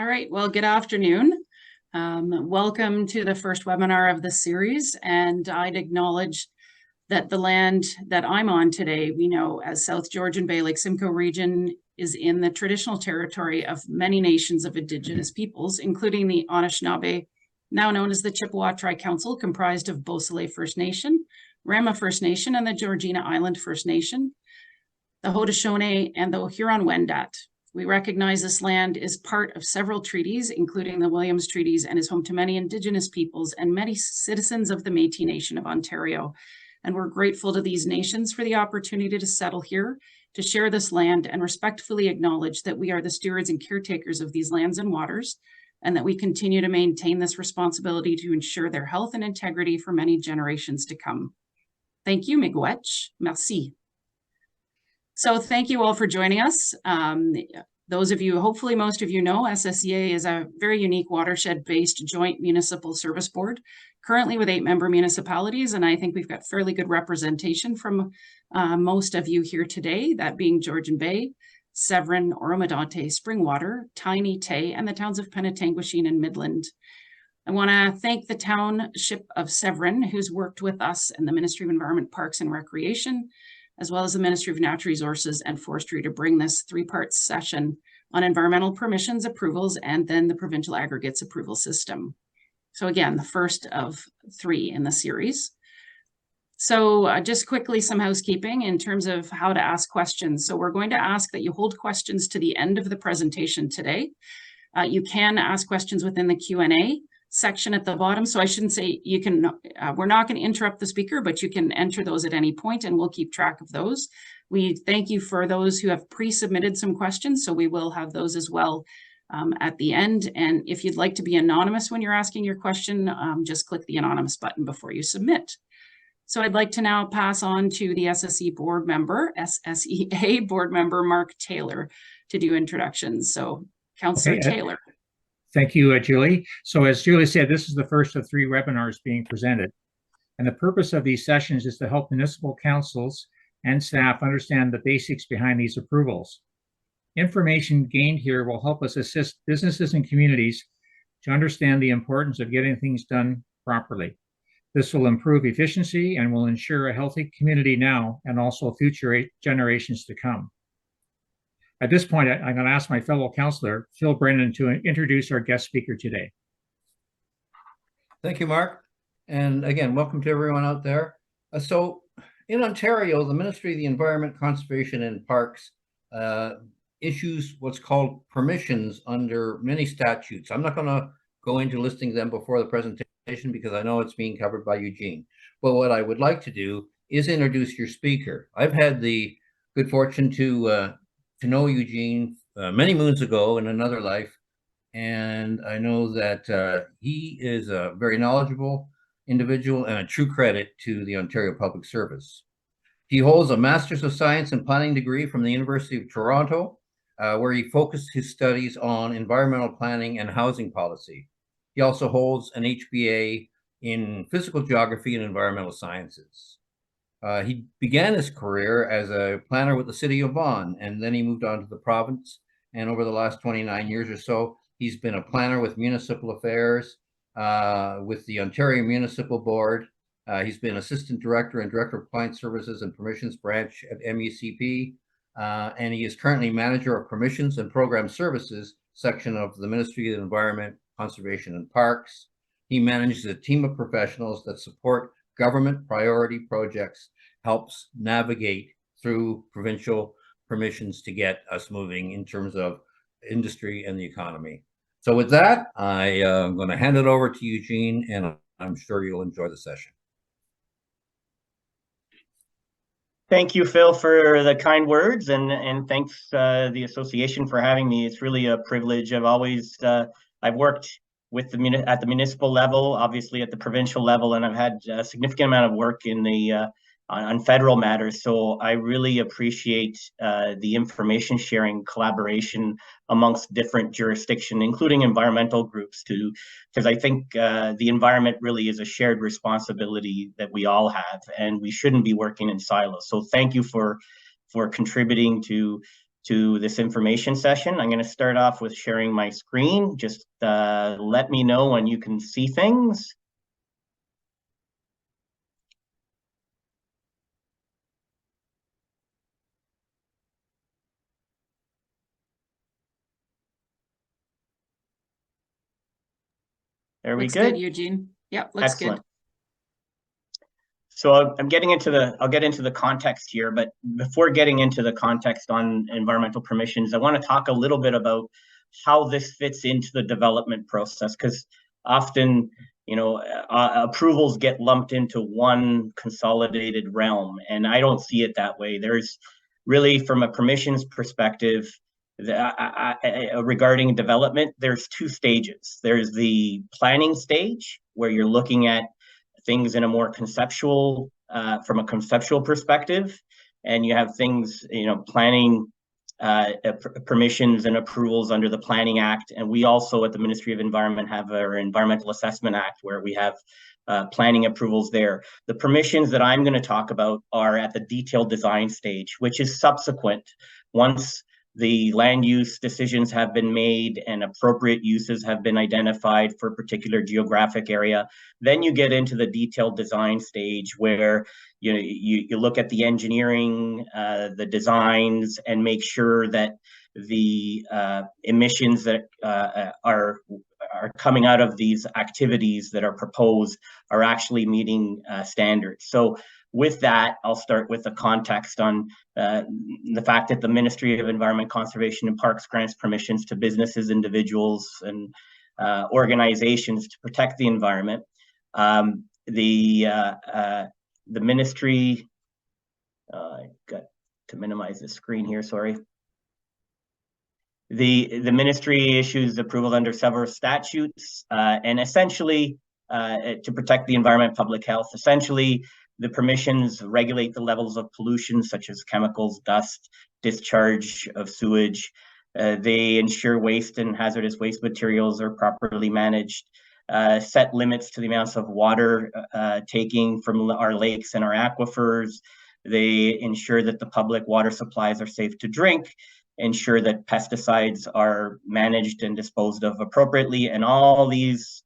All right, well, good afternoon. Welcome to the first webinar of the series, and I'd acknowledge that the land that I'm on today, we know as South Georgian Bay, Lake Simcoe region, is in the traditional territory of many nations of Indigenous peoples, including the Anishinaabe, now known as the Chippewa Tri-Council, comprised of Beausoleil First Nation, Rama First Nation, and the Georgina Island First Nation, the Haudenosaunee, and the Huron-Wendat. We recognize this land is part of several treaties, including the Williams Treaties, and is home to many Indigenous peoples and many citizens of the Métis Nation of Ontario. And we're grateful to these nations for the opportunity to settle here, to share this land, and respectfully acknowledge that we are the stewards and caretakers of these lands and waters, and that we continue to maintain this responsibility to ensure their health and integrity for many generations to come. Thank you, miigwech, merci. So thank you all for joining us. Those of you, hopefully most of you know, SSEA is a very unique watershed-based joint municipal service board, currently with 8 member municipalities, and I think we've got fairly good representation from most of you here today, that being Georgian Bay, Severn, Oromadante, Springwater, Tiny, Tay, and the towns of Penetanguishene and Midland. I want to thank the Township of Severn, who's worked with us and the Ministry of Environment, Parks and Recreation, as well as the Ministry of Natural Resources and Forestry, to bring this 3-part session on environmental permissions approvals and then the provincial aggregates approval system. So again, the first of 3 in the series. So just quickly, some housekeeping in terms of how to ask questions. So we're going to ask that you hold questions to the end of the presentation today. You can ask questions within the Q&A section at the bottom. So I shouldn't say you can, we're not going to interrupt the speaker, but you can enter those at any point and we'll keep track of those. We thank you for those who have pre-submitted some questions, so we will have those as well at the end. And if you'd like to be anonymous when you're asking your question, just click the anonymous button before you submit. So I'd like to now pass on to the SSEA board member, Mark Taylor, to do introductions. So Councillor Taylor. Thank you, Julie. So as Julie said, this is the first of 3 webinars being presented. And the purpose of these sessions is to help municipal councils and staff understand the basics behind these approvals. Information gained here will help us assist businesses and communities to understand the importance of getting things done properly. This will improve efficiency and will ensure a healthy community now and also future generations to come. At this point, I'm going to ask my fellow councillor, Phil Brennan, to introduce our guest speaker today. Thank you, Mark. And again, welcome to everyone out there. So in Ontario, the Ministry of the Environment, Conservation and Parks issues what's called permissions under many statutes. I'm not going to go into listing them before the presentation because I know it's being covered by Eugene. But what I would like to do is introduce your speaker. I've had the good fortune to know Eugene many moons ago in another life, and I know that he is a very knowledgeable individual and a true credit to the Ontario Public Service. He holds a Master's of Science in Planning degree from the University of Toronto, where he focused his studies on environmental planning and housing policy. He also holds an HBA in Physical Geography and Environmental Sciences. He began his career as a planner with the city of Vaughan, and then he moved on to the province. And over the last 29 years or so, he's been a planner with municipal affairs, with the Ontario Municipal Board. He's been assistant director and director of client services and permissions branch at MECP. And he is currently manager of permissions and program services section of the Ministry of the Environment, Conservation and Parks. He manages a team of professionals that support government priority projects, helps navigate through provincial permissions to get us moving in terms of industry and the economy. So with that, I am going to hand it over to Eugene, and I'm sure you'll enjoy the session. Thank you, Phil, for the kind words, and thanks the association for having me. It's really a privilege. I've worked with at the municipal level, obviously at the provincial level, and I've had a significant amount of work in the on federal matters. So I really appreciate the information sharing collaboration amongst different jurisdictions, including environmental groups too, because I think the environment really is a shared responsibility that we all have, and we shouldn't be working in silos. So thank you for contributing to to this information session. I'm going to start off with sharing my screen. Just let me know when you can see things. Are we Looks good? good, Eugene. Yep, looks Excellent. good. So I'll get into the context here, but before getting into the context on environmental permissions, I want to talk a little bit about how this fits into the development process, because often, approvals get lumped into one consolidated realm, and I don't see it that way. There's really, from a permissions perspective, regarding development, there's two stages. There's the planning stage, where you're looking at things in a more conceptual, from a conceptual perspective, and you have things, planning permissions and approvals under the Planning Act. And we also at the Ministry of Environment have our Environmental Assessment Act, where we have planning approvals there. The permissions that I'm going to talk about are at the detailed design stage, which is subsequent. Once the land use decisions have been made and appropriate uses have been identified for a particular geographic area, then you get into the detailed design stage, where you look at the engineering, the designs, and make sure that the emissions that are coming out of these activities that are proposed are actually meeting standards. So with that, I'll start with the context on the fact that the Ministry of Environment, Conservation and Parks grants permissions to businesses, individuals, and organizations to protect the environment. The ministry, I got to minimize the screen here, sorry. The ministry issues approval under several statutes, and essentially to protect the environment, public health. Essentially, the permissions regulate the levels of pollution, such as chemicals, dust, discharge of sewage. They ensure waste and hazardous waste materials are properly managed, set limits to the amounts of water taking from our lakes and our aquifers. They ensure that the public water supplies are safe to drink, ensure that pesticides are managed and disposed of appropriately, and all these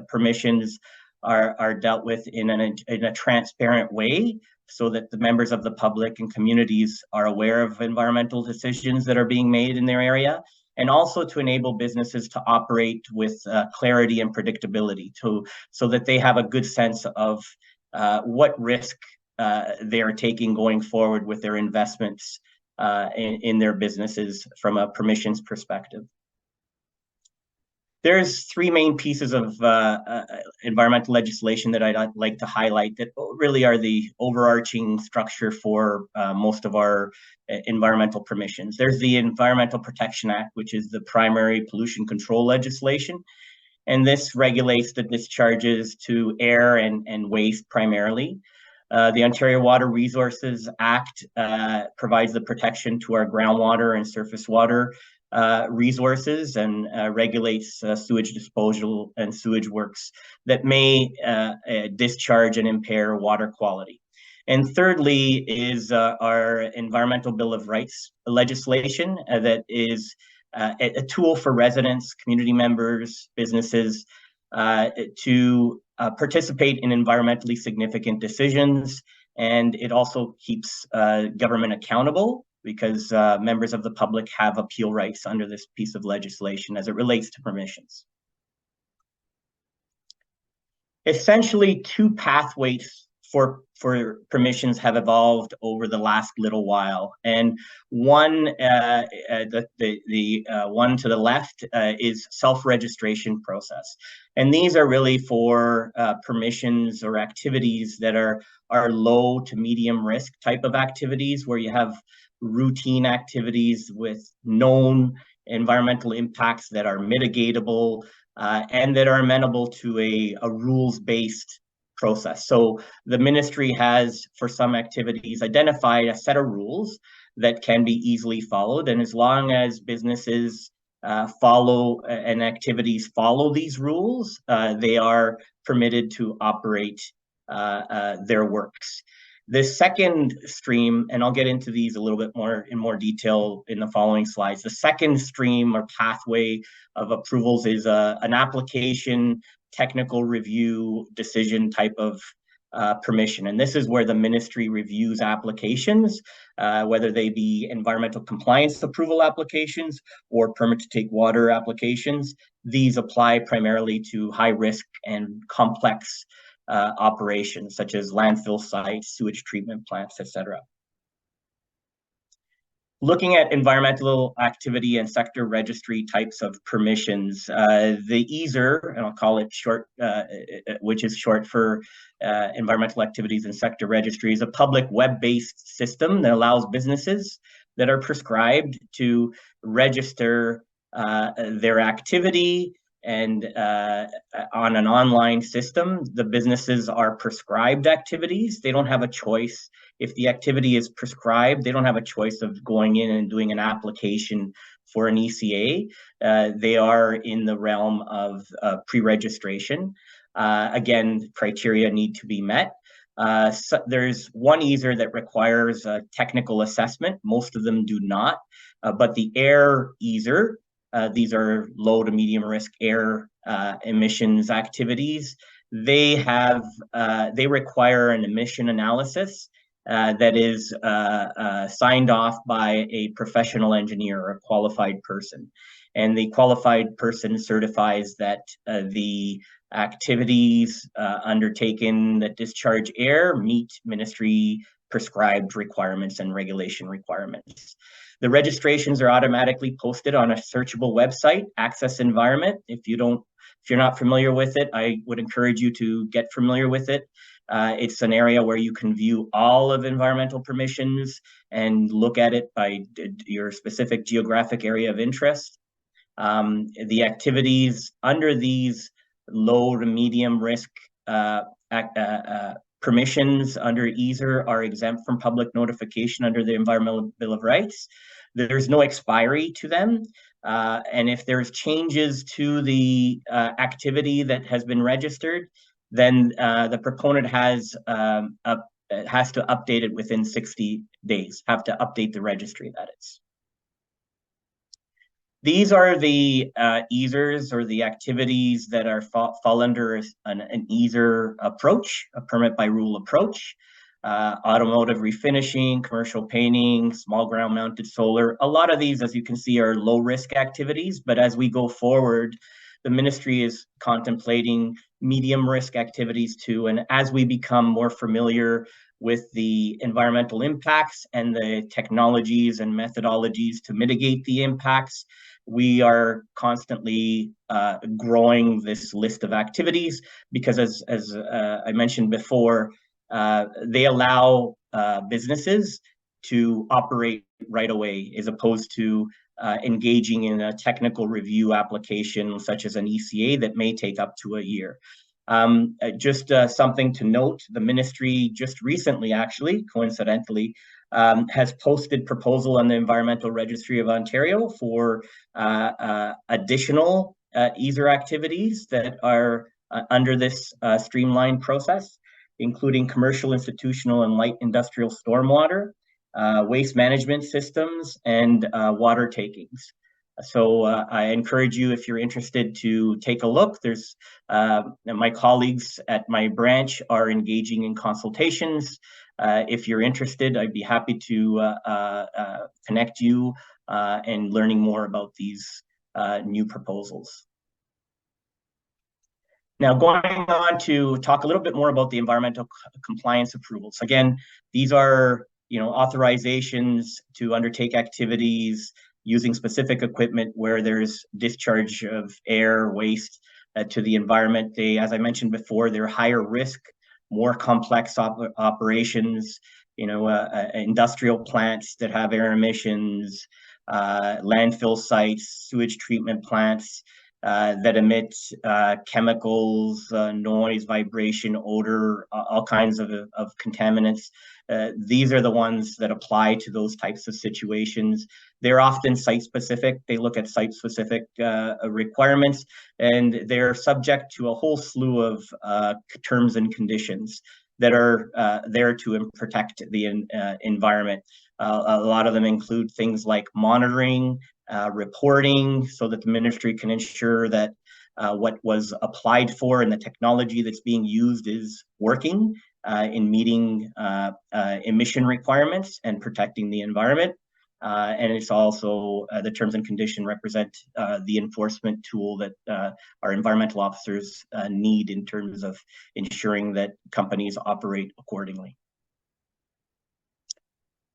permissions are dealt with in a transparent way, so that the members of the public and communities are aware of environmental decisions that are being made in their area, and also to enable businesses to operate with clarity and predictability, so that they have a good sense of what risk they are taking going forward with their investments in their businesses from a permissions perspective. There's three main pieces of environmental legislation that I'd like to highlight that really are the overarching structure for most of our environmental permissions. There's the Environmental Protection Act, which is the primary pollution control legislation. And this regulates the discharges to air and waste primarily. The Ontario Water Resources Act provides the protection to our groundwater and surface water resources, and regulates sewage disposal and sewage works that may discharge and impair water quality. And thirdly is our Environmental Bill of Rights legislation that is a tool for residents, community members, businesses to participate in environmentally significant decisions. And it also keeps government accountable, because members of the public have appeal rights under this piece of legislation as it relates to permissions. Essentially, two pathways for permissions have evolved over the last little while, and one, the one to the left is self-registration process, and these are really for permissions or activities that are low to medium risk type of activities, where you have routine activities with known environmental impacts that are mitigatable and that are amenable to a rules-based process. So the ministry has, for some activities, identified a set of rules that can be easily followed, and as long as businesses follow and activities follow these rules, they are permitted to operate their works. The second stream, and I'll get into these a little bit more in more detail in the following slides. The second stream or pathway of approvals is an application, technical review, decision type of permission. And this is where the ministry reviews applications, whether they be environmental compliance approval applications or permit to take water applications. These apply primarily to high risk and complex operations such as landfill sites, sewage treatment plants, etc. Looking at environmental activity and sector registry types of permissions, the ESER, and I'll call it short, which is short for Environmental Activities and Sector Registry, is a public web-based system that allows businesses that are prescribed to register their activity, and on an online system. The businesses are prescribed activities. They don't have a choice. If the activity is prescribed, they don't have a choice of going in and doing an application for an ECA. They are in the realm of pre-registration. Again, criteria need to be met. So there's one ESER that requires a technical assessment. Most of them do not, but the air ESER, these are low to medium risk air emissions activities. They require an emission analysis that is signed off by a professional engineer or a qualified person. And the qualified person certifies that the activities undertaken that discharge air meet ministry prescribed requirements and regulation requirements. The registrations are automatically posted on a searchable website, Access Environment. If you're not familiar with it, I would encourage you to get familiar with it. It's an area where you can view all of environmental permissions and look at it by your specific geographic area of interest. The activities under these low to medium risk permissions under ESER are exempt from public notification under the Environmental Bill of Rights. There's no expiry to them. And if there's changes to the activity that has been registered, then the proponent has to update it within 60 days, have to update the registry, that is. These are the ESERs, or the activities that are fall under an ESER approach, a permit by rule approach. Automotive refinishing, commercial painting, small ground mounted solar. A lot of these, as you can see, are low risk activities, but as we go forward, the ministry is contemplating medium risk activities too. And as we become more familiar with the environmental impacts and the technologies and methodologies to mitigate the impacts, we are constantly growing this list of activities because, as I mentioned before, they allow businesses to operate right away, as opposed to engaging in a technical review application such as an ECA that may take up to a year. Just something to note, the ministry just recently, actually, coincidentally, has posted proposal on the Environmental Registry of Ontario for additional ESER activities that are under this streamlined process, including commercial, institutional, and light industrial stormwater, waste management systems, and water takings. So I encourage you, if you're interested, to take a look. There's my colleagues at my branch are engaging in consultations. If you're interested, I'd be happy to connect you and learning more about these new proposals. Now, going on to talk a little bit more about the environmental compliance approvals. Again, these are authorizations to undertake activities using specific equipment where there's discharge of air, waste to the environment. They, as I mentioned before, they're higher risk, more complex operations, industrial plants that have air emissions, landfill sites, sewage treatment plants that emit chemicals, noise, vibration, odor, all kinds of contaminants. These are the ones that apply to those types of situations. They're often site-specific. They look at site-specific requirements, and they're subject to a whole slew of terms and conditions. that are there to protect the environment. A lot of them include things like monitoring, reporting, so that the ministry can ensure that what was applied for and the technology that's being used is working in meeting emission requirements and protecting the environment. And it's also the terms and conditions represent the enforcement tool that our environmental officers need in terms of ensuring that companies operate accordingly.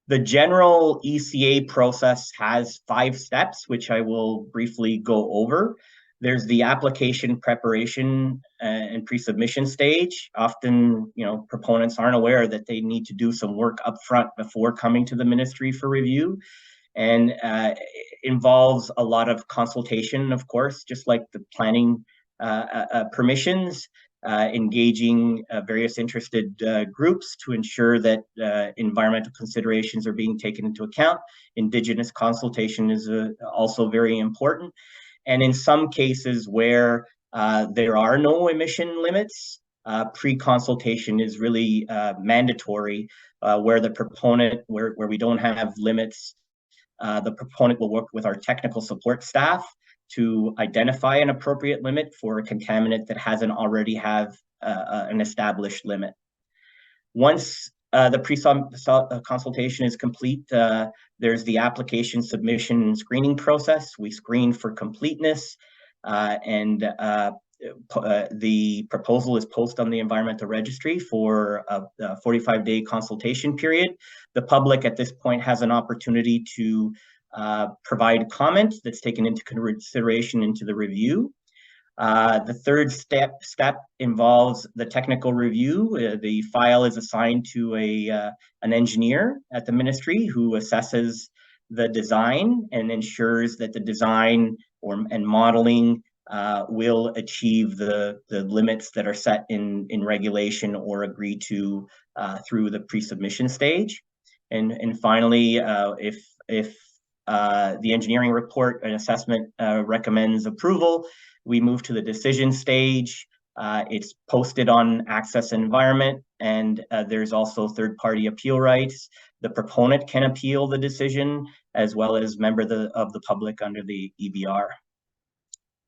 The general ECA process has 5 steps, which I will briefly go over. There's the application preparation and pre-submission stage. Often, proponents aren't aware that they need to do some work up front before coming to the ministry for review, and involves a lot of consultation, of course, just like the planning permissions, engaging various interested groups to ensure that environmental considerations are being taken into account. Indigenous consultation is also very important. And in some cases where there are no emission limits, pre-consultation is really mandatory, where the proponent, where we don't have limits, the proponent will work with our technical support staff to identify an appropriate limit for a contaminant that hasn't already have an established limit. Once the pre-consultation is complete, there's the application submission and screening process. We screen for completeness, and the proposal is posted on the Environmental Registry for a 45-day consultation period. The public at this point has an opportunity to provide comment that's taken into consideration into the review. The third step involves the technical review. The file is assigned to an engineer at the ministry who assesses the design and ensures that the design and modeling will achieve the limits that are set in regulation or agreed to through the pre-submission stage. And finally, if the engineering report and assessment recommends approval, we move to the decision stage. It's posted on Access Environment, and there's also third-party appeal rights. The proponent can appeal the decision, as well as member of the public under the EBR.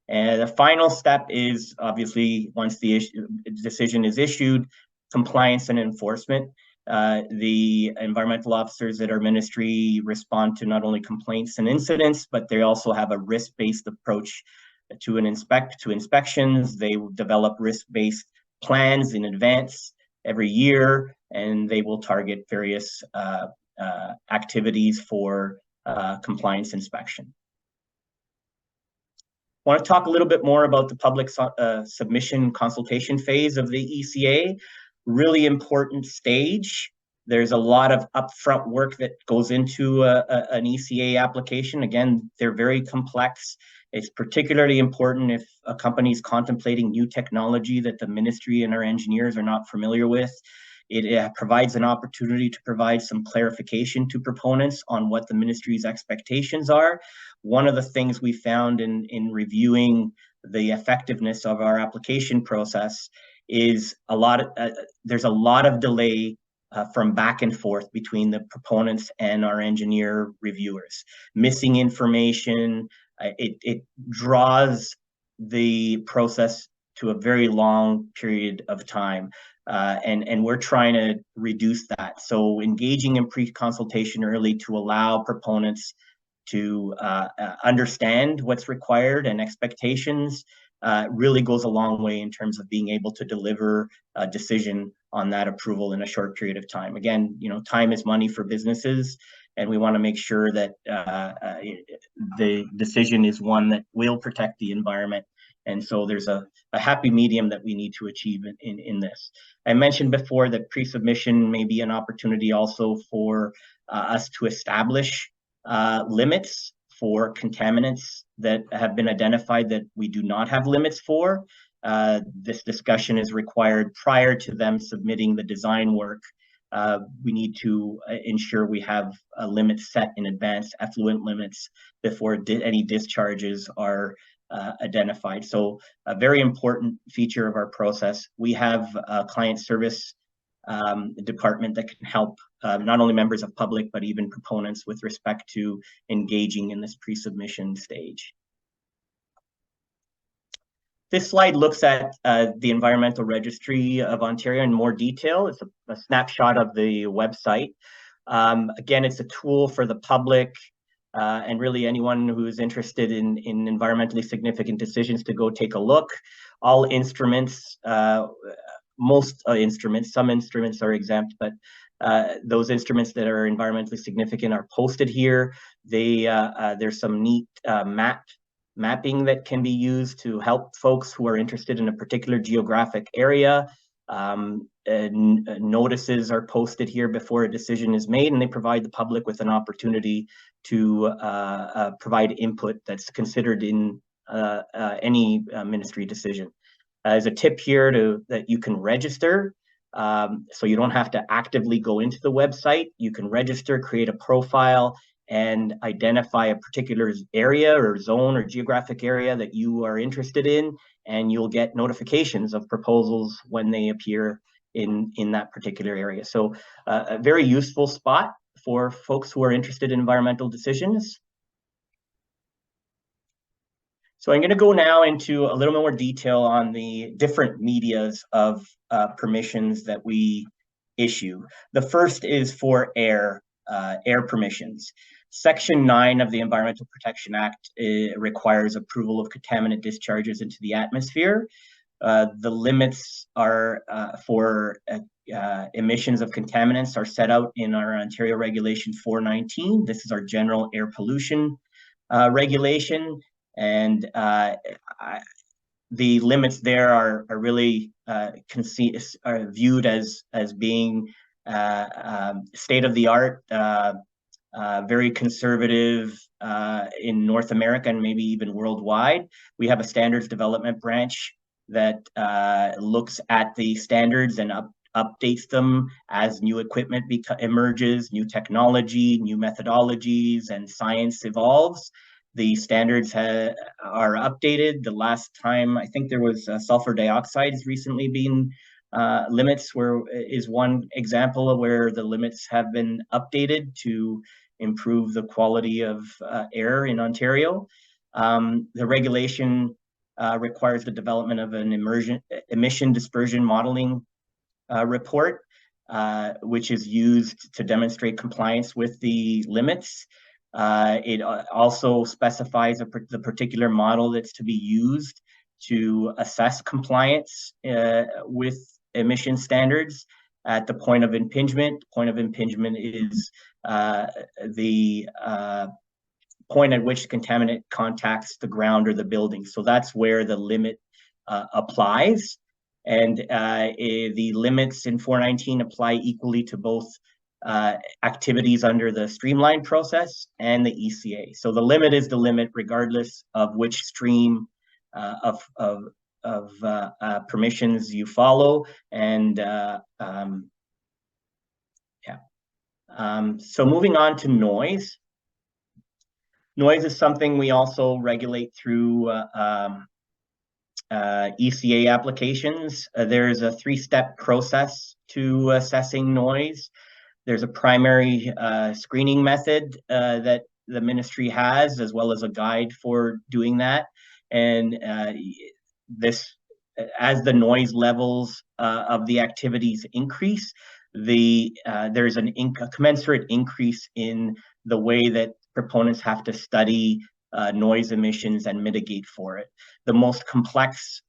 And the final step is, obviously, once the decision is issued, compliance and enforcement. The environmental officers at our ministry respond to not only complaints and incidents, but they also have a risk-based approach to inspections. They will develop risk-based plans in advance every year, and they will target various activities for compliance inspection. I want to talk a little bit more about the public submission consultation phase of the ECA. Really important stage. There's a lot of upfront work that goes into an ECA application. Again, they're very complex. It's particularly important if a company is contemplating new technology that the ministry and our engineers are not familiar with. It provides an opportunity to provide some clarification to proponents on what the ministry's expectations are. One of the things we found in reviewing the effectiveness of our application process is there's a lot of delay from back and forth between the proponents and our engineer reviewers. Missing information, it draws the process to a very long period of time. And we're trying to reduce that. So engaging in pre-consultation early to allow proponents to understand what's required and expectations really goes a long way in terms of being able to deliver a decision on that approval in a short period of time. Again, time is money for businesses, and we want to make sure that the decision is one that will protect the environment. And so there's a happy medium that we need to achieve in this. I mentioned before that pre-submission may be an opportunity also for us to establish limits for contaminants that have been identified that we do not have limits for. This discussion is required prior to them submitting the design work. We need to ensure we have a limit set in advance, effluent limits, before any discharges are identified. So a very important feature of our process. We have client service department that can help not only members of public, but even proponents with respect to engaging in this pre-submission stage. This slide looks at the Environmental Registry of Ontario in more detail. It's a snapshot of the website. Again, it's a tool for the public and really anyone who's interested in environmentally significant decisions to go take a look. All instruments, most instruments, some instruments are exempt, but those instruments that are environmentally significant are posted here. There's some neat mapping that can be used to help folks who are interested in a particular geographic area. Notices are posted here before a decision is made, and they provide the public with an opportunity to provide input that's considered in any ministry decision. As a tip here that you can register, so you don't have to actively go into the website. You can register, create a profile, and identify a particular area or zone or geographic area that you are interested in, and you'll get notifications of proposals when they appear in that particular area. So a very useful spot for folks who are interested in environmental decisions. So I'm going to go now into a little more detail on the different medias of permissions that we issue. The first is for air permissions. Section 9 of the Environmental Protection Act requires approval of contaminant discharges into the atmosphere. The limits are for emissions of contaminants are set out in our Ontario Regulation 419. This is our general air pollution regulation, and the limits there are really are viewed as being state of the art. Very conservative in North America and maybe even worldwide. We have a standards development branch that looks at the standards and updates them as new equipment emerges, new technology, new methodologies, and science evolves. The standards are updated. The last time, I think there was sulfur dioxide has recently been limits is one example of where the limits have been updated to improve the quality of air in Ontario. The regulation requires the development of an emission dispersion modeling report, which is used to demonstrate compliance with the limits. It also specifies the particular model that's to be used to assess compliance with emission standards at the point of impingement. Point of impingement is the point at which the contaminant contacts the ground or the building. So that's where the limit applies. And the limits in 419 apply equally to both activities under the streamlined process and the ECA. So the limit is the limit regardless of which stream of permissions you follow. And so moving on to noise. Noise is something we also regulate through ECA applications. There's a three-step process to assessing noise. There's a primary screening method that the ministry has, as well as a guide for doing that. And as the noise levels of the activities increase, there's a commensurate increase in the way that proponents have to study noise emissions and mitigate for it. The most complex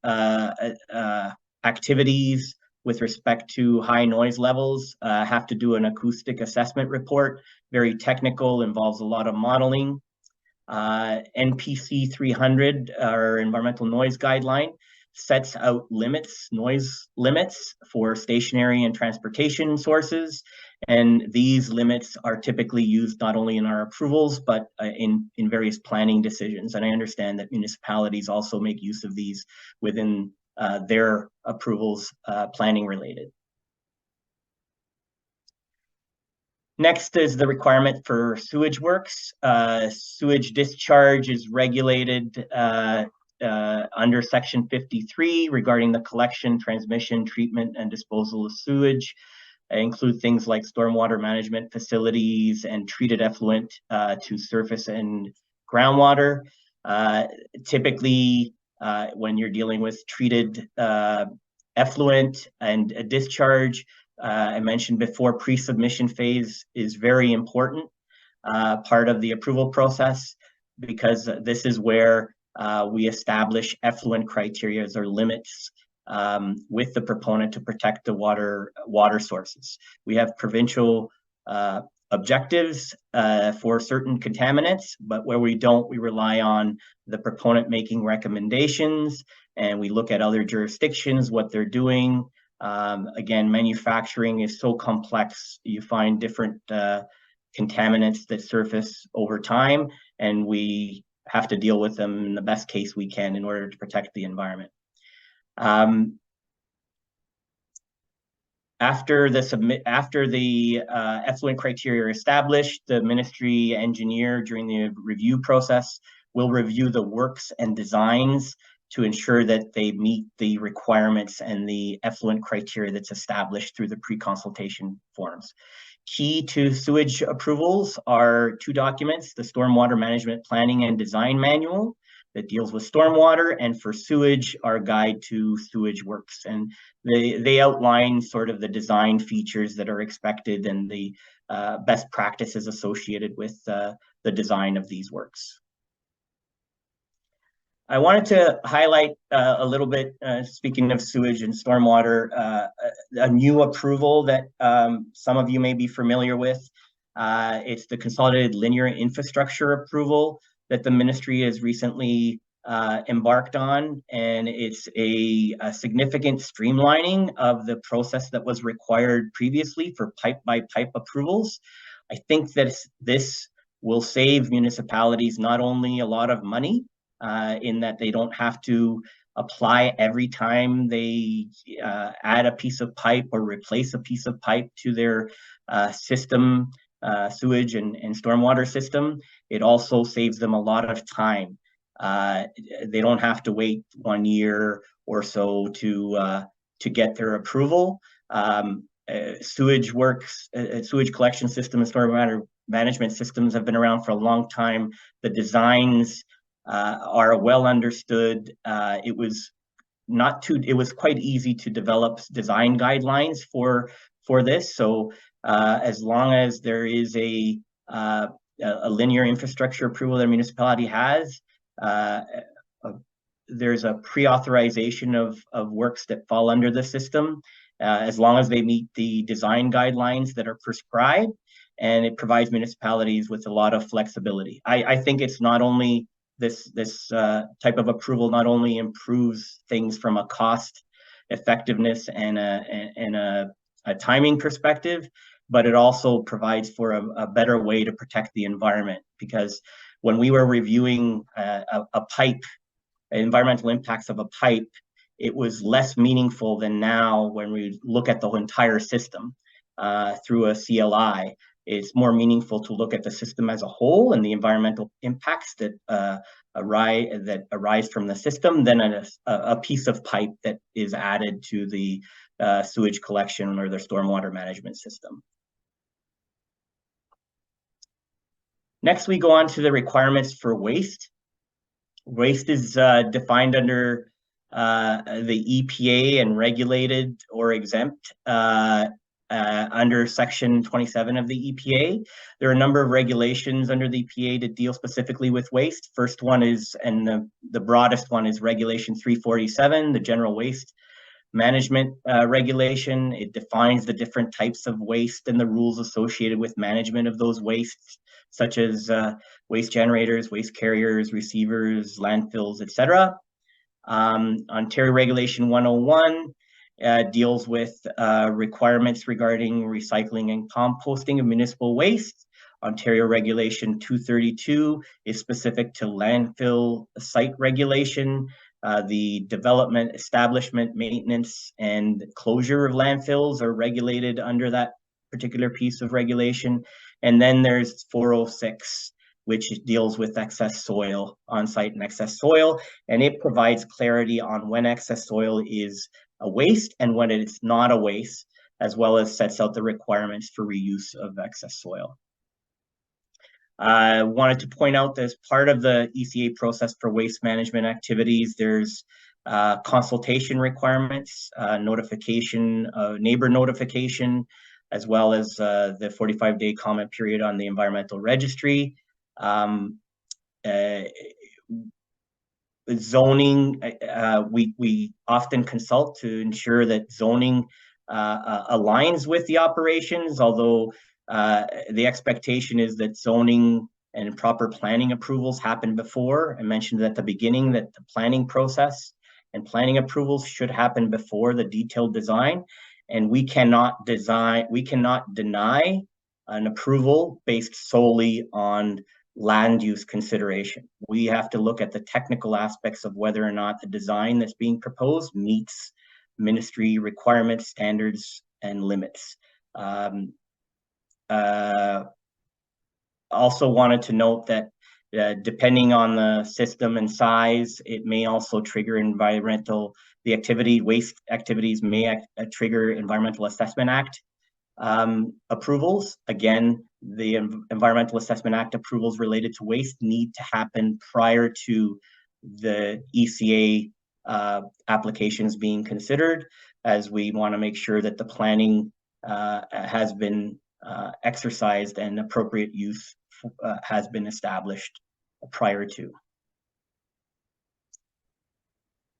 activities with respect to high noise levels have to do an acoustic assessment report. Very technical, involves a lot of modeling. NPC 300, our environmental noise guideline, sets out noise limits for stationary and transportation sources. And these limits are typically used not only in our approvals, but in various planning decisions. And I understand that municipalities also make use of these within their approvals, planning related. Next is the requirement for Sewage Works. Sewage discharge is regulated under Section 53 regarding the collection, transmission, treatment, and disposal of sewage. include things like stormwater management facilities and treated effluent to surface and groundwater. Typically, when you're dealing with treated effluent and a discharge, I mentioned before, pre-submission phase is very important part of the approval process, because this is where we establish effluent criteria or limits with the proponent to protect the water sources. We have provincial objectives for certain contaminants, but where we don't, we rely on the proponent making recommendations, and we look at other jurisdictions, what they're doing. Again, manufacturing is so complex. You find different contaminants that surface over time, and we have to deal with them in the best case we can in order to protect the environment. After the effluent criteria are established, the ministry engineer during the review process will review the works and designs to ensure that they meet the requirements and the effluent criteria that's established through the pre-consultation forms. Key to sewage approvals are two documents: the Stormwater Management Planning and Design Manual that deals with stormwater, and for sewage, our guide to Sewage Works. And they outline sort of the design features that are expected and the best practices associated with the design of these works. I wanted to highlight a little bit, speaking of sewage and stormwater, a new approval that some of you may be familiar with. It's the Consolidated Linear Infrastructure Approval that the ministry has recently embarked on, and it's a significant streamlining of the process that was required previously for pipe-by-pipe approvals. I think that this will save municipalities not only a lot of money, in that they don't have to apply every time they add a piece of pipe or replace a piece of pipe to their system, sewage and stormwater system. It also saves them a lot of time. They don't have to wait 1 year or so to get their approval. Sewage Works, sewage collection system and stormwater management systems have been around for a long time. The designs are well understood. It was quite easy to develop design guidelines for this. So as long as there is a linear infrastructure approval that a municipality has, there's a pre-authorization of works that fall under the system, as long as they meet the design guidelines that are prescribed, and it provides municipalities with a lot of flexibility. I think it's not only this type of approval not only improves things from a cost effectiveness and a timing perspective, but it also provides for a better way to protect the environment. Because when we were reviewing a pipe, environmental impacts of a pipe, it was less meaningful than now when we look at the entire system through a CLI. It's more meaningful to look at the system as a whole and the environmental impacts that arise from the system than a piece of pipe that is added to the sewage collection or their stormwater management system. Next, we go on to the requirements for waste. Waste is defined under the EPA and regulated or exempt under Section 27 of the EPA. There are a number of regulations under the EPA that deal specifically with waste. First one is, and the broadest one is Regulation 347, the General Waste Management Regulation. It defines the different types of waste and the rules associated with management of those wastes, such as waste generators, waste carriers, receivers, landfills, etc. Ontario Regulation 101 deals with requirements regarding recycling and composting of municipal waste. Ontario Regulation 232 is specific to landfill site regulation. The development, establishment, maintenance, and closure of landfills are regulated under that particular piece of regulation. And then there's 406, which deals with excess soil, on-site and excess soil, and it provides clarity on when excess soil is a waste and when it's not a waste. as well as sets out the requirements for reuse of excess soil. I wanted to point out that as part of the ECA process for waste management activities, there's consultation requirements, notification, neighbor notification, as well as the 45-day comment period on the Environmental Registry. Zoning, we often consult to ensure that zoning aligns with the operations, although the expectation is that zoning and proper planning approvals happen before. I mentioned at the beginning that the planning process and planning approvals should happen before the detailed design, and we cannot deny an approval based solely on land use consideration. We have to look at the technical aspects of whether or not the design that's being proposed meets ministry requirements, standards, and limits. Also wanted to note that depending on the system and size, it may also trigger waste activities may trigger Environmental Assessment Act approvals. Again, the Environmental Assessment Act approvals related to waste need to happen prior to the ECA applications being considered, as we want to make sure that the planning has been exercised and appropriate use has been established prior to.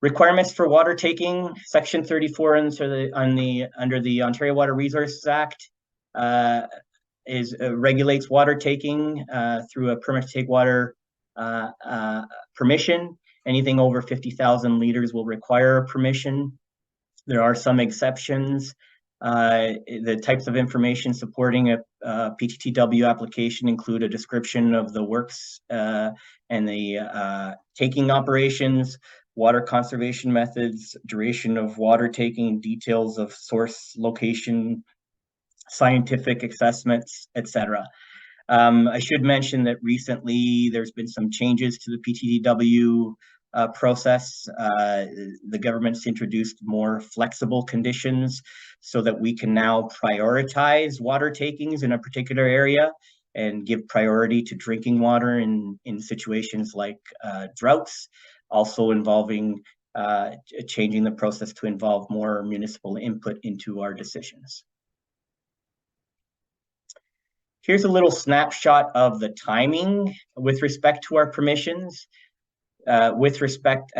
Requirements for water taking, Section 34 under the Ontario Water Resources Act regulates water taking through a permit to take water permission. Anything over 50,000 liters will require a permission. There are some exceptions. The types of information supporting a PTTW application include a description of the works and the taking operations, water conservation methods, duration of water taking, details of source location, scientific assessments, etc. I should mention that recently there's been some changes to the PTTW process. The government's introduced more flexible conditions so that we can now prioritize water takings in a particular area and give priority to drinking water in situations like droughts, also involving changing the process to involve more municipal input into our decisions. Here's a little snapshot of the timing with respect to our permissions. As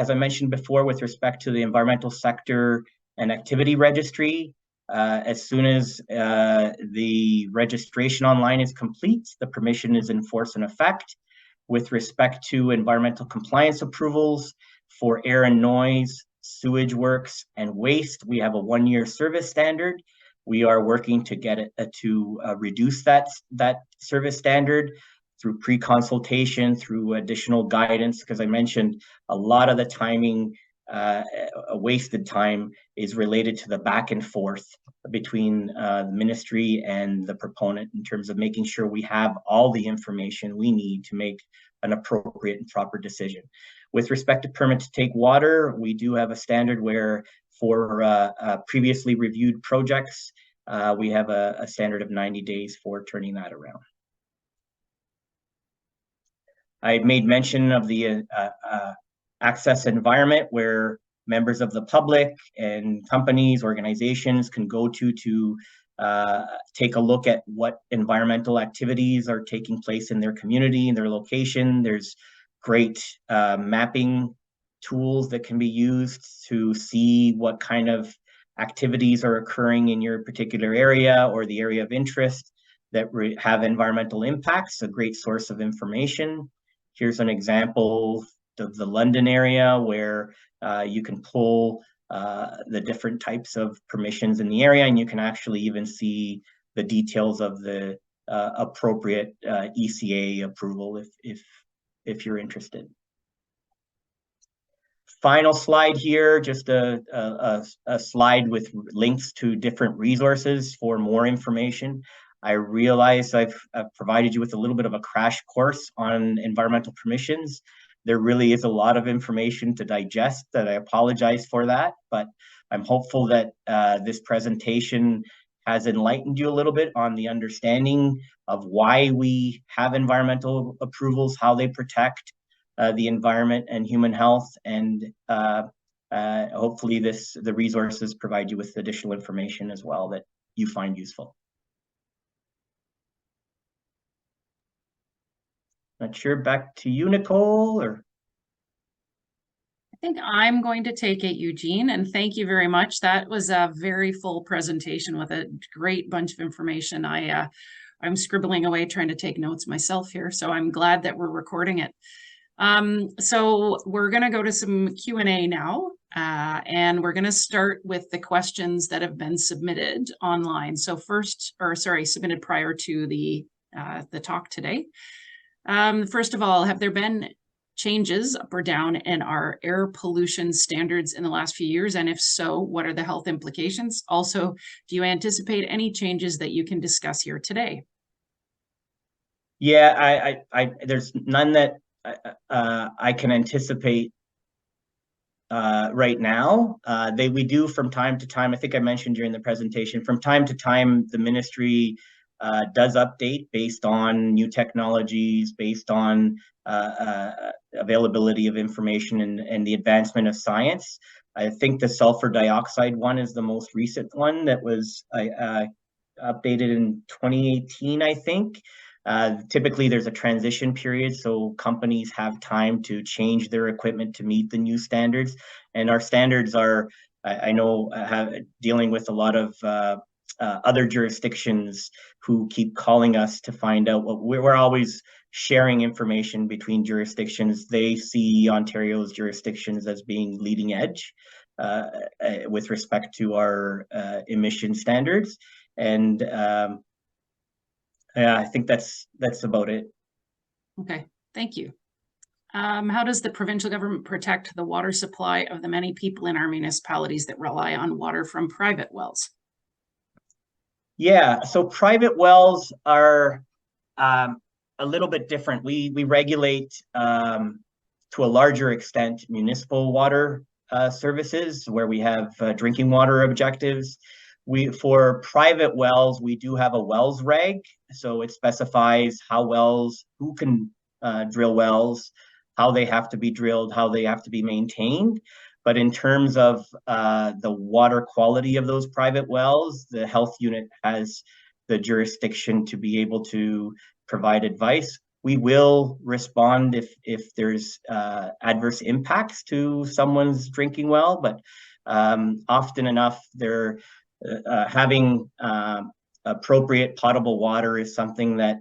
I mentioned before, with respect to the environmental sector and activity registry, as soon as the registration online is complete, the permission is in force and effect. With respect to environmental compliance approvals for air and noise, sewage works, and waste, we have a 1-year service standard. We are working to get it to reduce that service standard through pre-consultation, through additional guidance, because I mentioned a lot of the timing, wasted time, is related to the back and forth between the ministry and the proponent in terms of making sure we have all the information we need to make an appropriate and proper decision. With respect to permit to take water, we do have a standard where for previously reviewed projects, we have a standard of 90 days for turning that around. I made mention of the access environment where members of the public and companies, organizations can go to take a look at what environmental activities are taking place in their community, in their location. There's great mapping tools that can be used to see what kind of activities are occurring in your particular area or the area of interest that have environmental impacts, a great source of information. Here's an example of the London area where you can pull the different types of permissions in the area, and you can actually even see the details of the appropriate ECA approval if you're interested. Final slide here, just a slide with links to different resources for more information. I realize I've provided you with a little bit of a crash course on environmental permissions. There really is a lot of information to digest, that I apologize for that, but I'm hopeful that this presentation has enlightened you a little bit on the understanding of why we have environmental approvals, how they protect the environment and human health, and hopefully the resources provide you with additional information as well that you find useful. Not sure, back to you, Nicole, or? I think I'm going to take it, Eugene, and thank you very much. That was a very full presentation with a great bunch of information. I'm scribbling away trying to take notes myself here, so I'm glad that we're recording it. So we're going to go to some Q&A now, and we're going to start with the questions that have been submitted online. So submitted prior to the talk today. First of all, have there been changes up or down in our air pollution standards in the last few years? And if so, what are the health implications? Also, do you anticipate any changes that you can discuss here today? Yeah, there's none that I can anticipate right now. We do from time to time, I think I mentioned during the presentation, from time to time, the ministry does update based on new technologies, based on availability of information and the advancement of science. I think the sulfur dioxide one is the most recent one that was updated in 2018, I think. Typically, there's a transition period, so companies have time to change their equipment to meet the new standards. And our standards are, I know, dealing with a lot of other jurisdictions who keep calling us to find out what we're always sharing information between jurisdictions. They see Ontario's jurisdictions as being leading edge with respect to our emission standards. And yeah, I think that's about it. Okay, thank you. How does the provincial government protect the water supply of the many people in our municipalities that rely on water from private wells? Yeah, so private wells are a little bit different. We regulate to a larger extent municipal water services where we have drinking water objectives. For private wells, we do have a wells reg, so it specifies who can drill wells, how they have to be drilled, how they have to be maintained. But in terms of the water quality of those private wells, the health unit has the jurisdiction to be able to provide advice. We will respond if there's adverse impacts to someone's drinking well, but often enough, they're having appropriate potable water is something that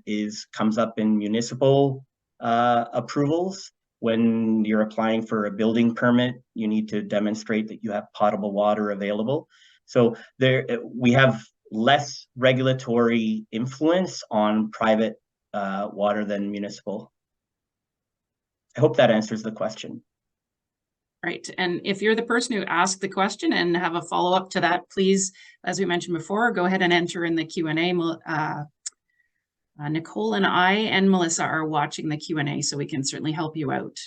comes up in municipal approvals. When you're applying for a building permit, you need to demonstrate that you have potable water available. So we have less regulatory influence on private water than municipal. I hope that answers the question. Right. And if you're the person who asked the question and have a follow-up to that, please, as we mentioned before, go ahead and enter in the Q&A. Nicole and I and Melissa are watching the Q&A, so we can certainly help you out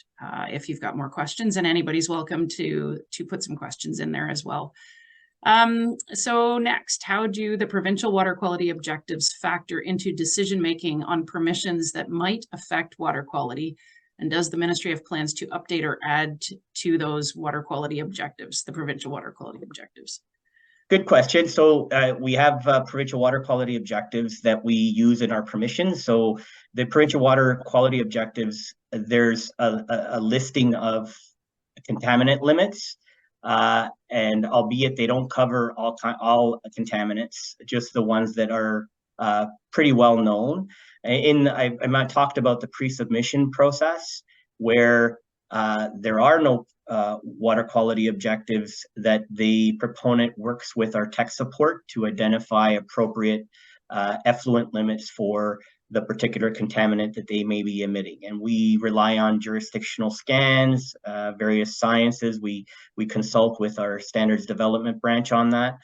if you've got more questions, and anybody's welcome to put some questions in there as well. So next, how do the provincial water quality objectives factor into decision-making on permissions that might affect water quality? And does the ministry have plans to update or add to those water quality objectives, the provincial water quality objectives? Good question. So we have provincial water quality objectives that we use in our permissions. So the provincial water quality objectives, there's a listing of contaminant limits, and albeit they don't cover all contaminants, just the ones that are pretty well known. I talked about the pre-submission process where there are no water quality objectives that the proponent works with our tech support to identify appropriate effluent limits for the particular contaminant that they may be emitting. And we rely on jurisdictional scans, various sciences. We consult with our standards development branch on that.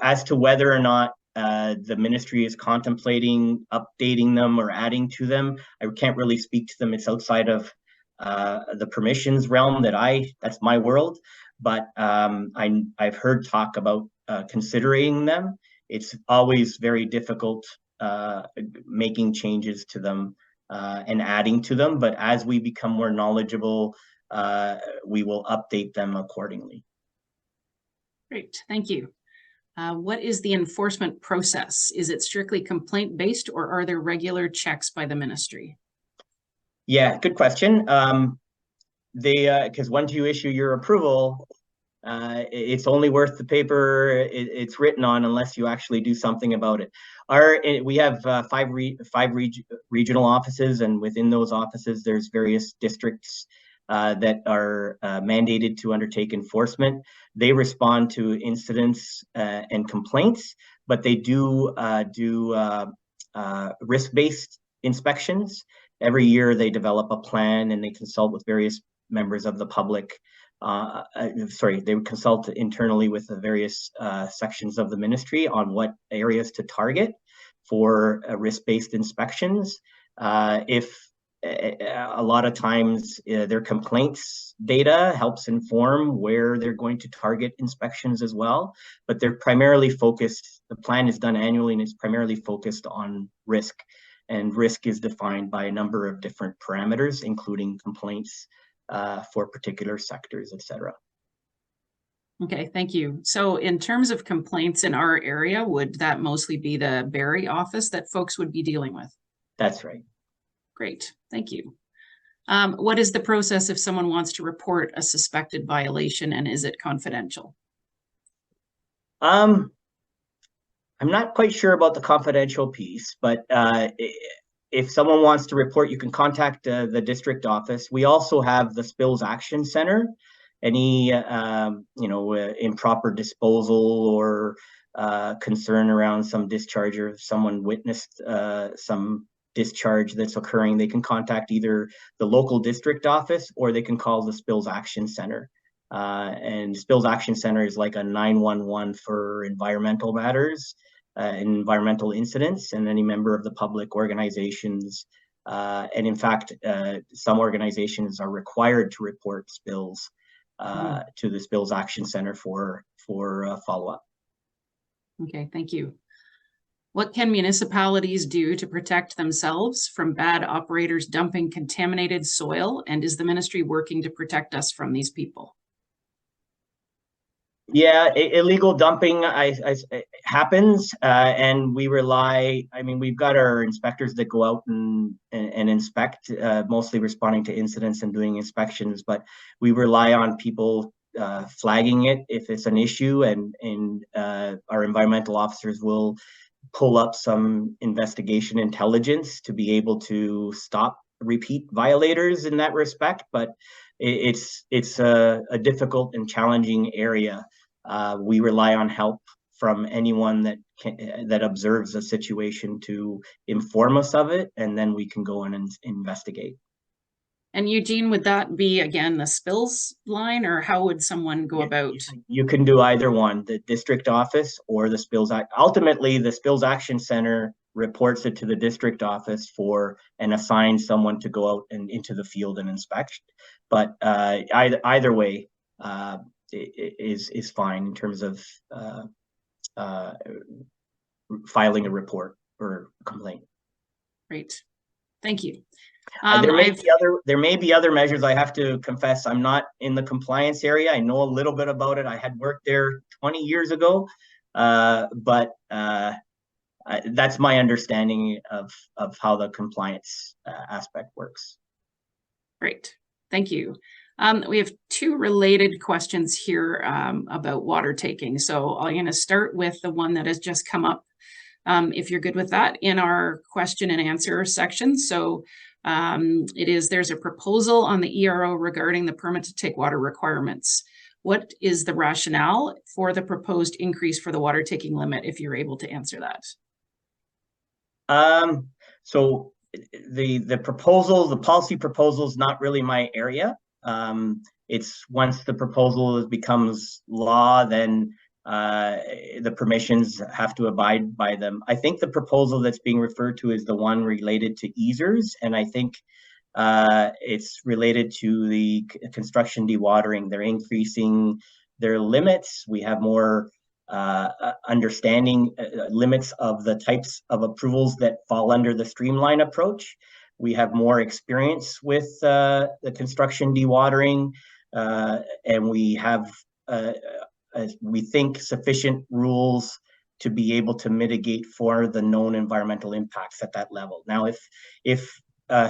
As to whether or not the ministry is contemplating updating them or adding to them, I can't really speak to them. It's outside of the permissions realm that's my world, but I've heard talk about considering them. it's always very difficult making changes to them and adding to them. But as we become more knowledgeable, we will update them accordingly. Great, thank you. What is the enforcement process? Is it strictly complaint-based, or are there regular checks by the ministry? Yeah, good question. Because once you issue your approval, it's only worth the paper it's written on unless you actually do something about it. We have five regional offices, and within those offices, there's various districts that are mandated to undertake enforcement. They respond to incidents and complaints, but they do risk-based inspections. Every year they develop a plan and they consult with various members of the public. They consult internally with the various sections of the ministry on what areas to target for risk-based inspections. If a lot of times their complaints data helps inform where they're going to target inspections as well, but they're primarily focused, the plan is done annually and it's primarily focused on risk, and risk is defined by a number of different parameters, including complaints for particular sectors, etc. Okay, thank you. So in terms of complaints in our area, would that mostly be the Barrie office that folks would be dealing with? That's right. Great, thank you. What is the process if someone wants to report a suspected violation, and is it confidential? I'm not quite sure about the confidential piece, but if someone wants to report, you can contact the district office. We also have the Spills Action Center. Any improper disposal or concern around some discharge, or if someone witnessed some discharge that's occurring, they can contact either the local district office or they can call the Spills Action Center. And Spills Action Center is like a 911 for environmental matters, environmental incidents, and any member of the public organizations. And in fact, some organizations are required to report spills to the Spills Action Center for follow-up. Okay, thank you. What can municipalities do to protect themselves from bad operators dumping contaminated soil? And is the ministry working to protect us from these people? Yeah, illegal dumping happens, and we rely, we've got our inspectors that go out and inspect, mostly responding to incidents and doing inspections, but we rely on people flagging it if it's an issue, and our environmental officers will pull up some investigation intelligence to be able to stop repeat violators in that respect. But it's a difficult and challenging area. We rely on help from anyone that observes a situation to inform us of it, and then we can go in and investigate. And Eugene, would that be, again, the spills line, or how would someone go about? You can do either one, the district office or the Spills Act. Ultimately, the Spills Action Center reports it to the district office and assigns someone to go out and into the field and inspect. But either way is fine in terms of filing a report or a complaint. Great, thank you. There may be other measures. I have to confess, I'm not in the compliance area. I know a little bit about it. I had worked there 20 years ago, but that's my understanding of how the compliance aspect works. Great, thank you. We have two related questions here about water taking. So I'm going to start with the one that has just come up, if you're good with that, in our question and answer section. So there's a proposal on the ERO regarding the permit to take water requirements. What is the rationale for the proposed increase for the water taking limit, if you're able to answer that? So the proposal, the policy proposal is not really my area. It's once the proposal becomes law, then the permissions have to abide by them. I think the proposal that's being referred to is the one related to easers, and I think it's related to the construction dewatering. They're increasing their limits. We have more understanding limits of the types of approvals that fall under the streamline approach. We have more experience with the construction dewatering, and we have, we think, sufficient rules to be able to mitigate for the known environmental impacts at that level. Now, if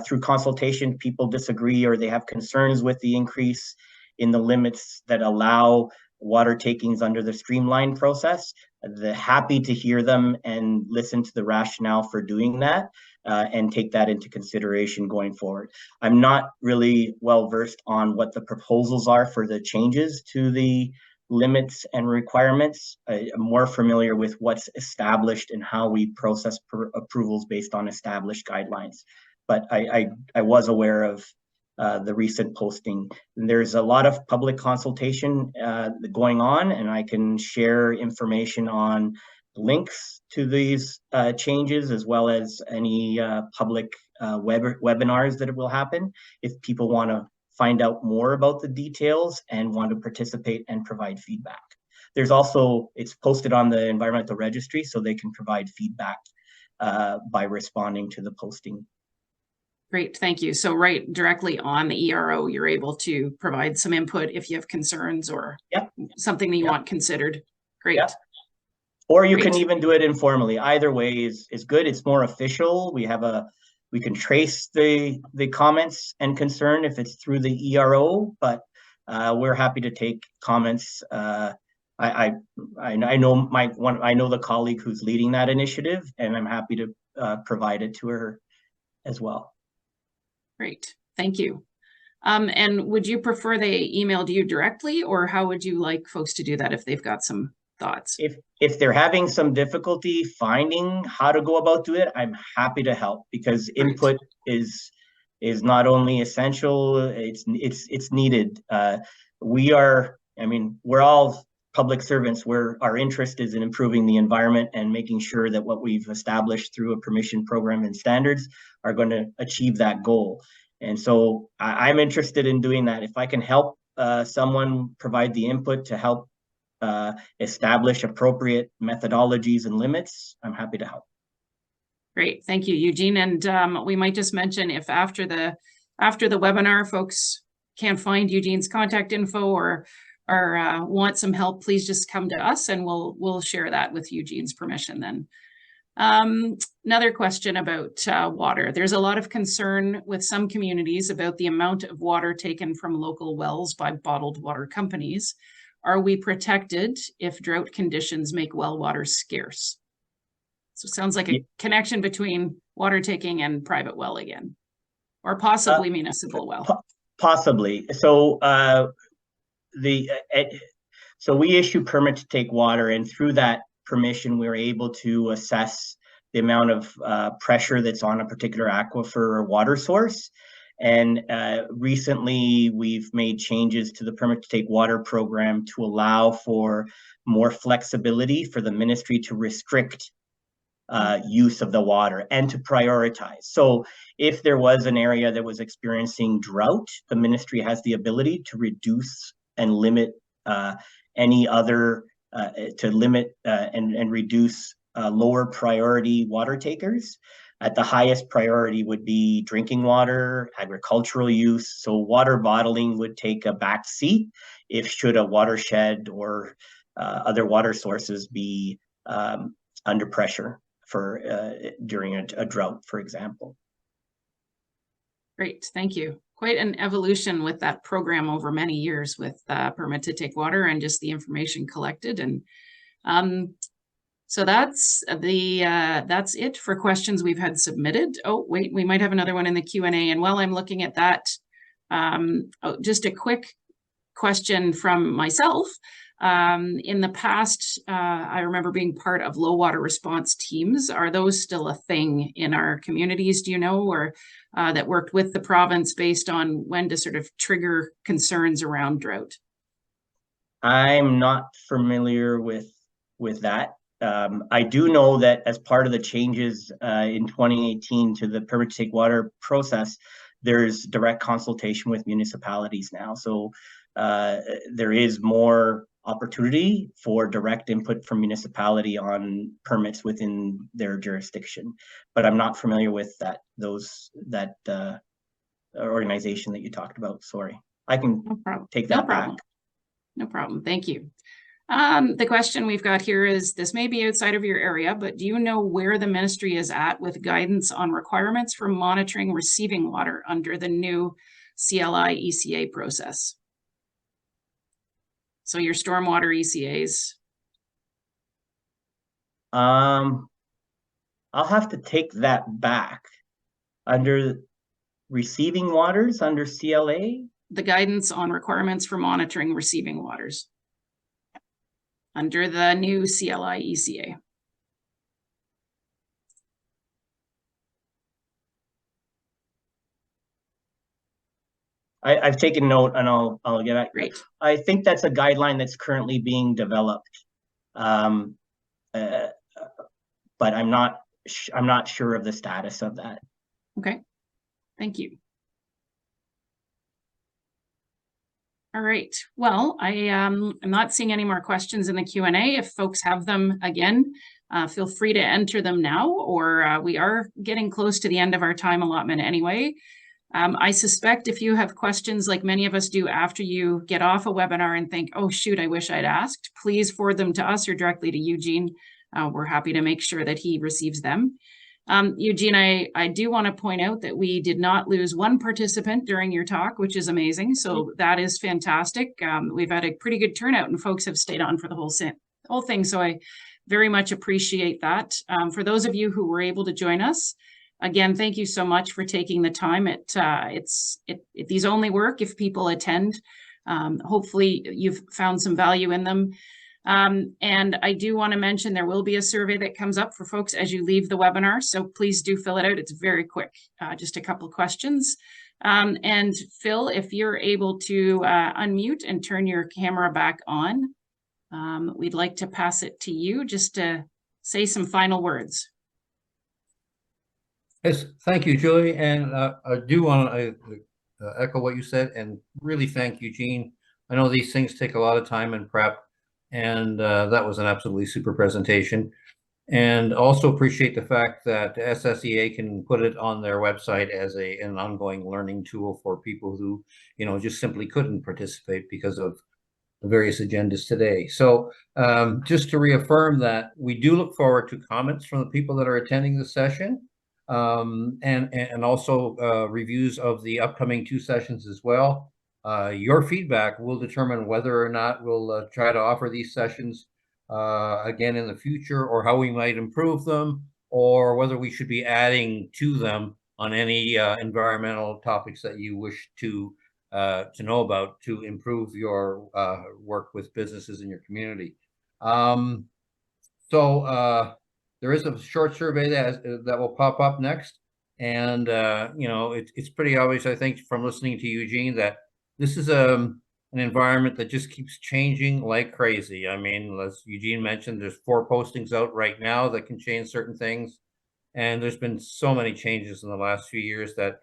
through consultation people disagree or they have concerns with the increase in the limits that allow water takings under the streamline process, they're happy to hear them and listen to the rationale for doing that, and take that into consideration going forward. I'm not really well versed on what the proposals are for the changes to the limits and requirements. I'm more familiar with what's established and how we process approvals based on established guidelines. But I was aware of the recent posting. There's a lot of public consultation going on, and I can share information on links to these changes, as well as any public webinars that will happen if people want to find out more about the details and want to participate and provide feedback. There's also, it's posted on the Environmental Registry, so they can provide feedback by responding to the posting. Great, thank you. So right directly on the ERO, you're able to provide some input if you have concerns or something that you want considered. Great. Or you can even do it informally. Either way is good. It's more official. We can trace the comments and concern if it's through the ERO, but we're happy to take comments. I know I know the colleague who's leading that initiative, and I'm happy to provide it to her as well. Great, thank you. And would you prefer they emailed you directly, or how would you like folks to do that if they've got some thoughts? If they're having some difficulty finding how to go about doing it, I'm happy to help, because input is not only essential, it's needed. We're all public servants. Our interest is in improving the environment and making sure that what we've established through a permission program and standards are going to achieve that goal. And so I'm interested in doing that. If I can help someone provide the input to help establish appropriate methodologies and limits, I'm happy to help. Great, thank you, Eugene. And we might just mention, if after the webinar folks can't find Eugene's contact info or want some help, please just come to us and we'll share that with Eugene's permission then. Another question about water. There's a lot of concern with some communities about the amount of water taken from local wells by bottled water companies. Are we protected if drought conditions make well water scarce? So it sounds like a connection between water taking and private well again, or possibly municipal well. Possibly. So so we issue permit to take water, and through that permission, we're able to assess the amount of pressure that's on a particular aquifer or water source. And recently, we've made changes to the permit to take water program to allow for more flexibility for the ministry to restrict use of the water and to prioritize. So if there was an area that was experiencing drought, the ministry has the ability to reduce and limit any other, and reduce lower priority water takers. At the highest priority would be drinking water, agricultural use. So water bottling would take a back seat should a watershed or other water sources be under pressure during a drought, for example. Great, thank you. Quite an evolution with that program over many years with permit to take water and just the information collected. And so that's it for questions we've had submitted. Oh, wait, we might have another one in the Q&A. And while I'm looking at that, just a quick question from myself. In the past, I remember being part of low water response teams. Are those still a thing in our communities, do you know, or that worked with the province based on when to sort of trigger concerns around drought? I'm not familiar with that. I do know that as part of the changes in 2018 to the permit to take water process, there's direct consultation with municipalities now. So there is more opportunity for direct input from municipality on permits within their jurisdiction. But I'm not familiar with that organization that you talked about. Sorry, I can take that back. No problem. Thank you. The question we've got here is, this may be outside of your area, but do you know where the ministry is at with guidance on requirements for monitoring receiving water under the new CLI ECA process? So your stormwater ECAs. I'll have to take that back. Under receiving waters, under CLA? The guidance on requirements for monitoring receiving waters under the new CLI ECA. I've taken note, and I'll get back. Great. I think that's a guideline that's currently being developed, but I'm not sure of the status of that. Okay, thank you. All right. Well, I'm not seeing any more questions in the Q&A. If folks have them, again, feel free to enter them now, or we are getting close to the end of our time allotment anyway. I suspect if you have questions like many of us do after you get off a webinar and think, oh, shoot, I wish I'd asked, please forward them to us or directly to Eugene. We're happy to make sure that he receives them. Eugene, I do want to point out that we did not lose one participant during your talk, which is amazing. So that is fantastic. We've had a pretty good turnout and folks have stayed on for the whole thing. So I very much appreciate that. For those of you who were able to join us, again, thank you so much for taking the time. These only work if people attend. Hopefully you've found some value in them. And I do want to mention there will be a survey that comes up for folks as you leave the webinar. So please do fill it out. It's very quick, just a couple of questions. And Phil, if you're able to unmute and turn your camera back on, we'd like to pass it to you just to say some final words. Yes, thank you, Julie. And I do want to echo what you said and really thank Eugene. I know these things take a lot of time and prep, and that was an absolutely super presentation. And also appreciate the fact that SSEA can put it on their website as an ongoing learning tool for people who, just simply couldn't participate because of the various agendas today. So just to reaffirm that we do look forward to comments from the people that are attending the session. And also reviews of the upcoming 2 sessions as well. Your feedback will determine whether or not we'll try to offer these sessions again in the future, or how we might improve them, or whether we should be adding to them on any environmental topics that you wish to know about to improve your work with businesses in your community. There is a short survey that will pop up next. And, it's pretty obvious, I think, from listening to Eugene, that this is an environment that just keeps changing like crazy. I mean, as Eugene mentioned, there's 4 postings out right now that can change certain things. And there's been so many changes in the last few years that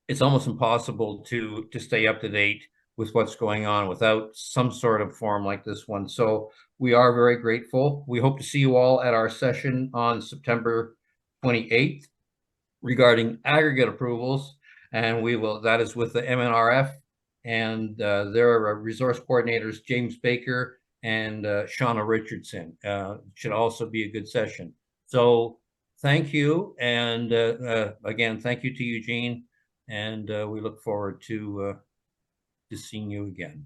it's almost impossible to stay up to date with what's going on without some sort of forum like this one. So we are very grateful. We hope to see you all at our session on September 28th regarding aggregate approvals. And that is with the MNRF and their resource coordinators, James Baker and Shauna Richardson. Should also be a good session. So thank you. And again, thank you to Eugene. And we look forward to seeing you again.